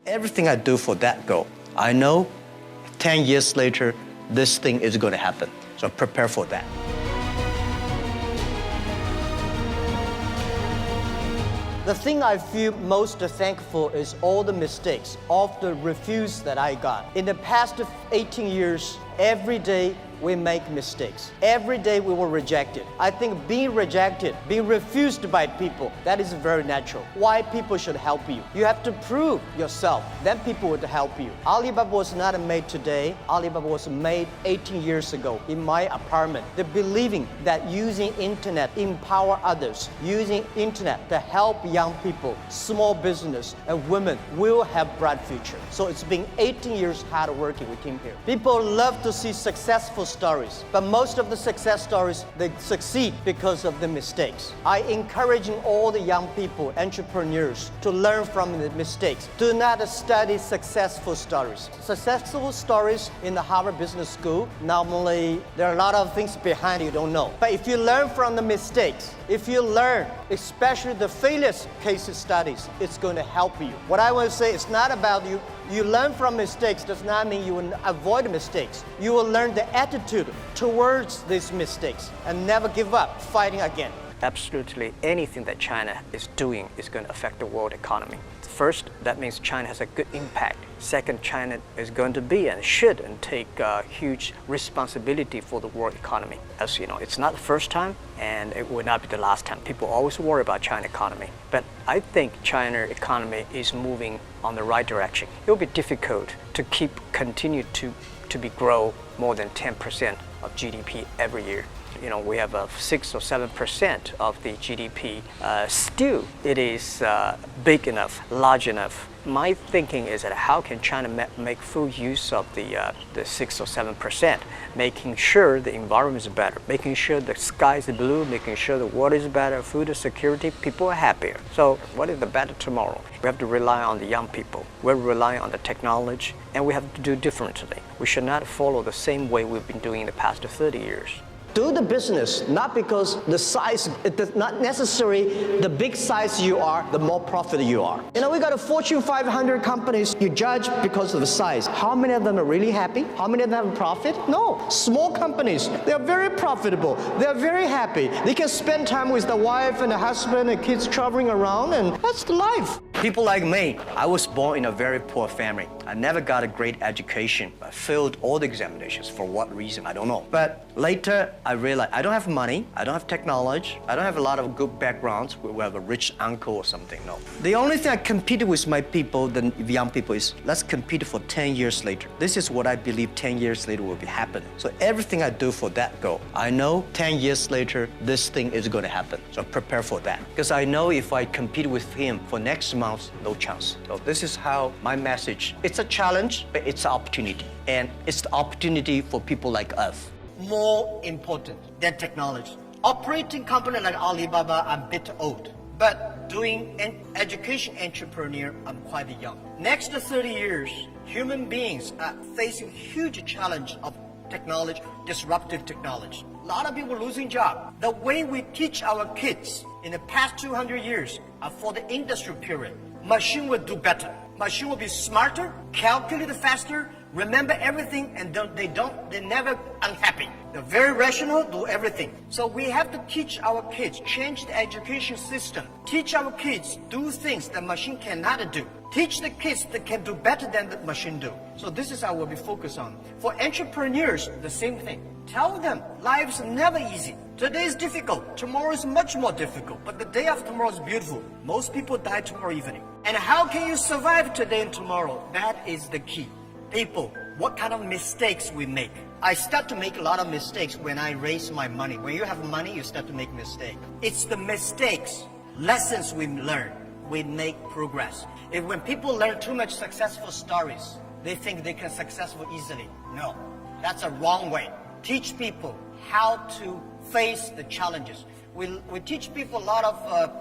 Everything I do for that goal, I know 10 years later, this thing is going to happen. So prepare for that. The thing I feel most thankful is all the mistakes, all the refuse that I got. In the past 18 years, every day we make mistakes. Every day we were rejected. I think being rejected, being refused by people, that is very natural. Why people should help you? You have to prove yourself, then people would help you. Alibaba was not made today. Alibaba was made 18 years ago in my apartment. The believing that using internet empower others, using internet to help young people, small business, and women will have bright future. So it's been 18 years hard working with him here. People love to see successful stories, but most of the success stories, they succeed because of the mistakes. I encouraging all the young people, entrepreneurs, to learn from the mistakes. Do not study successful stories. Successful stories in the Harvard Business School, normally there are a lot of things behind you don't know. But if you learn from the mistakes, if you learn, especially the failures case studies, it's going to help you. What I want to say is not about you learn from mistakes does not mean you will avoid mistakes. You will learn the attitude towards these mistakes and never give up, fighting again. Absolutely anything that China is doing is going to affect the world economy. First, that means China has a good impact. Second, China is going to be and should and take huge responsibility for the world economy. As you know, it's not the first time and it will not be the last time. People always worry about China economy. But I think China economy is moving on the right direction. It will be difficult to continue to grow more than 10% of GDP every year. You know, we have 6 or 7% of the GDP. Still, it is big enough, large enough. My thinking is that how can China make full use of the 6 or 7%, making sure the environment is better, making sure the sky is blue, making sure the water is better, food is security, people are happier. So what is the better tomorrow? We have to rely on the young people. We're relying on the technology, and we have to do differently. We should not follow the same way we've been doing in the past 30 years. Do the business, not because the size, it's not necessary, the big size you are, the more profit you are. You know, we got a Fortune 500 companies, you judge because of the size. How many of them are really happy? How many of them have profit? No. Small companies, they're very profitable. They're very happy. They can spend time with the wife and the husband and kids traveling around, and that's the life. People like me, I was born in a very poor family. I never got a great education. I failed all the examinations. For what reason, I don't know. But later, I realized I don't have money, I don't have technology, I don't have a lot of good backgrounds. We have a rich uncle or something, no. The only thing I competed with my people, the young people, is let's compete for 10 years later. This is what I believe 10 years later will be happening. So everything I do for that goal, I know 10 years later, this thing is going to happen. So prepare for that. Because I know if I compete with him for next month, no chance. So this is how my message, it's a challenge, but it's an opportunity. And it's the opportunity for people like us. More important than technology. Operating company like Alibaba, I'm a bit old. But doing an education entrepreneur, I'm quite young. Next 30 years, human beings are facing huge challenge of technology, disruptive technology. A lot of people losing jobs. The way we teach our kids in the past 200 years for the industrial period, machine will do better. Machine will be smarter, calculate faster, remember everything, and they're never unhappy. They're very rational, do everything. So we have to teach our kids, change the education system. Teach our kids, do things the machine cannot do. Teach the kids that can do better than the machine do. So this is how we'll be focused on. For entrepreneurs, the same thing. Tell them, life's never easy. Today is difficult, tomorrow is much more difficult, but the day after tomorrow is beautiful. Most people die tomorrow evening. And how can you survive today and tomorrow? That is the key. People, what kind of mistakes we make? I start to make a lot of mistakes when I raise my money. When you have money, you start to make mistakes. It's the mistakes, lessons we learn, we make progress. When people learn too much successful stories, they think they can successful easily. No, that's a wrong way. Teach people how to face the challenges. We teach people a lot of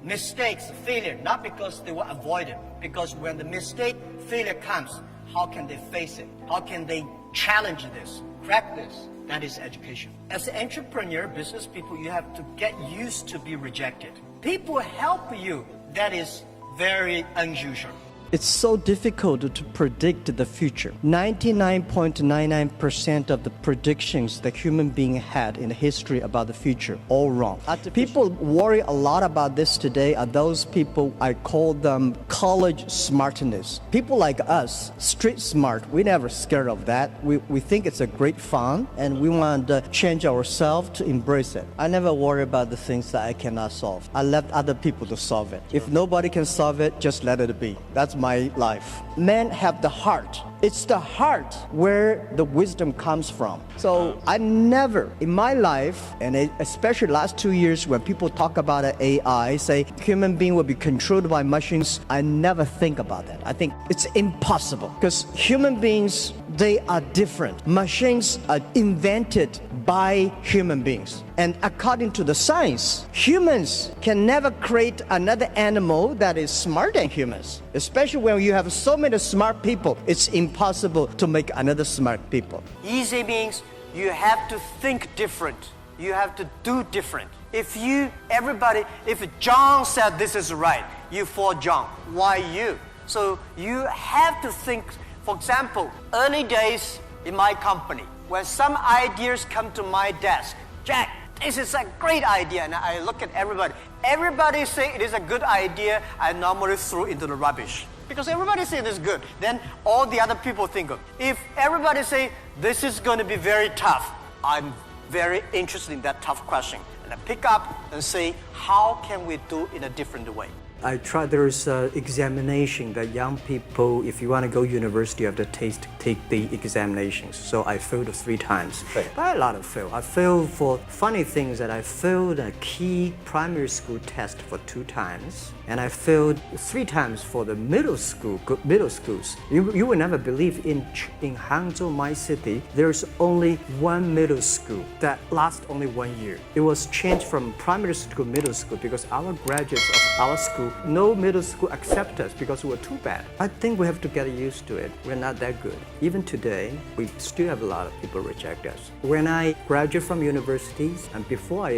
mistakes, failure, not because they will avoid it, because when the failure comes, how can they face it? How can they challenge this, crack this? That is education. As an entrepreneur, business people, you have to get used to be rejected. People help you. That is very unusual. It's so difficult to predict the future. 99.99% of the predictions that human being had in the history about the future, all wrong. People worry a lot about this today are those people, I call them college smartness. People like us, street smart, we never scared of that. We think it's a great fun and we want to change ourselves to embrace it. I never worry about the things that I cannot solve. I left other people to solve it. If nobody can solve it, just let it be. That's my life. Men have the heart. It's the heart where the wisdom comes from. So I never in my life, and especially last 2 years when people talk about AI, say human being will be controlled by machines, I never think about that. I think it's impossible because human beings, they are different. Machines are invented by human beings. And according to the science, humans can never create another animal that is smarter than humans. Especially when you have so many smart people, it's impossible to make another smart people. Easy means you have to think different. You have to do different. If John said this is right, you for John. Why you? So you have to think. For example, early days in my company, when some ideas come to my desk, Jack, this is a great idea, and I look at everybody. Everybody say it is a good idea, I normally throw into the rubbish. Because everybody say it is good. Then all the other people think of. If everybody say this is going to be very tough, I'm very interested in that tough question. And I pick up and say, how can we do it in a different way? There's an examination that young people, if you want to go university, you have to take the examinations. So I failed 3 times. Right. But a lot of fail. I failed for funny things that I failed a key primary school test for 2 times. And I failed 3 times for the middle schools. You will never believe in Hangzhou, my city, there's only 1 middle school that lasts only 1 year. It was changed from primary school to middle school because our graduates of our school, no middle school accept us because we were too bad. I think we have to get used to it. We're not that good. Even today, we still have a lot of people reject us. When I graduated from universities, and before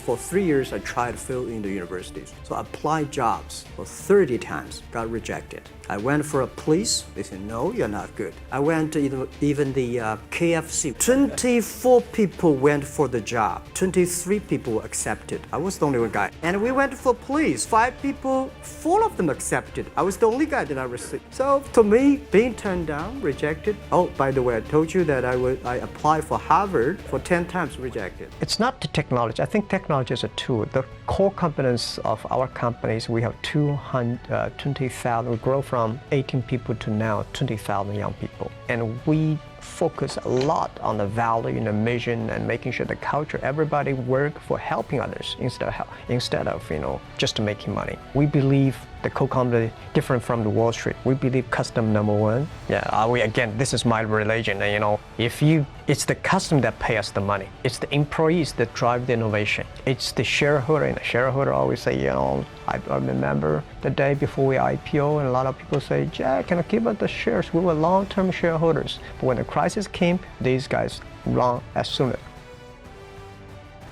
for 3 years, I tried to fill in the universities. So I applied jobs for 30 times, got rejected. I went for a police, they said, no, you're not good. I went to even the KFC. 24 people went for the job. 23 people accepted. I was the only one guy. And we went for police. 5 people, 4 of them accepted. I was the only guy that I received. So to me, being turned down, rejected. Oh, by the way, I told you that I applied for Harvard for 10 times, rejected. It's not the technology. I think technology is a tool. The core competence of our companies, we have 20,000. We grow from 18 people to now 20,000 young people. And we focus a lot on the value and the mission and making sure the culture, everybody work for helping others instead of just making money. We believe the co-company different from the Wall Street. We believe custom number 1. Again, this is my religion. It's the customer that pay us the money. It's the employees that drive the innovation. It's the shareholder, and the shareholder always say, I remember the day before we IPO, and a lot of people say, Jack, can I give us the shares? We were long-term shareholders. But when the crisis came, these guys run as soon as